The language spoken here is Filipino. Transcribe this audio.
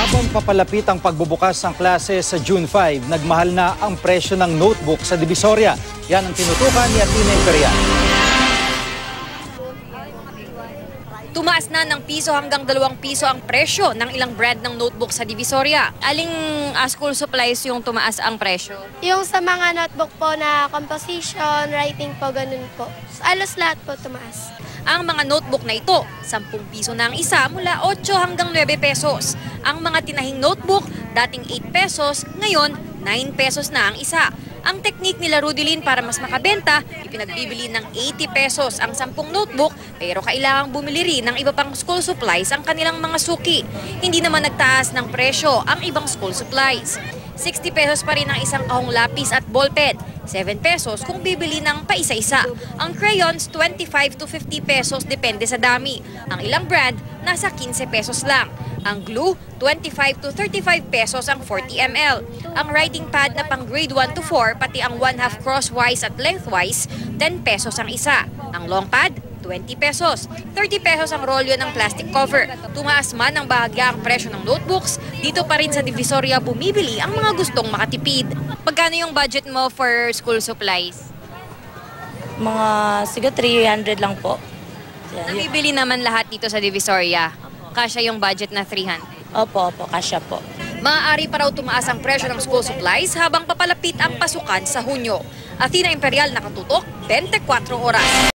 Habang papalapit ang pagbubukas ng klase sa June 5, nagmahal na ang presyo ng notebook sa Divisoria. Yan ang tinutukan ni Athena Imperial. Tumaas na ng piso hanggang 2 piso ang presyo ng ilang brand ng notebook sa Divisoria. Aling school supplies yung tumaas ang presyo? Yung sa mga notebook po na composition, writing po, ganun po. Alos lahat po tumaas. Ang mga notebook na ito, 10 piso na ang isa mula 8 hanggang 9 pesos. Ang mga tinahing notebook, dating 8 pesos, ngayon 9 pesos na ang isa. Ang technique nila Rudilyn para mas makabenta, ipinagbibili ng 80 pesos ang 10 notebook pero kailangang bumili rin ng iba pang school supplies ang kanilang mga suki. Hindi naman nagtaas ng presyo ang ibang school supplies. 60 pesos pa rin ang isang kahong lapis at ballpen, 7 pesos kung bibili ng paisa-isa. Ang crayons, 25 to 50 pesos depende sa dami. Ang ilang brand, nasa 15 pesos lang. Ang glue, 25 to 35 pesos ang 40 ml. Ang writing pad na pang grade 1 to 4, pati ang 1/2 crosswise at lengthwise, 10 pesos ang isa. Ang long pad, 20 pesos. 30 pesos ang rolyo ng plastic cover. Tumaas man ang bahagya ang presyo ng notebooks, dito pa rin sa Divisoria bumibili ang mga gustong makatipid. Pagkano yung budget mo for school supplies? Mga siguro 300 lang po. Nabibili naman lahat dito sa Divisoria. Kasya yung budget na 300. Opo, kasya po. Maaari pa raw tumaas ang presyo ng school supplies habang papalapit ang pasukan sa Hunyo. Athena Imperial, nakatutok, 24 oras.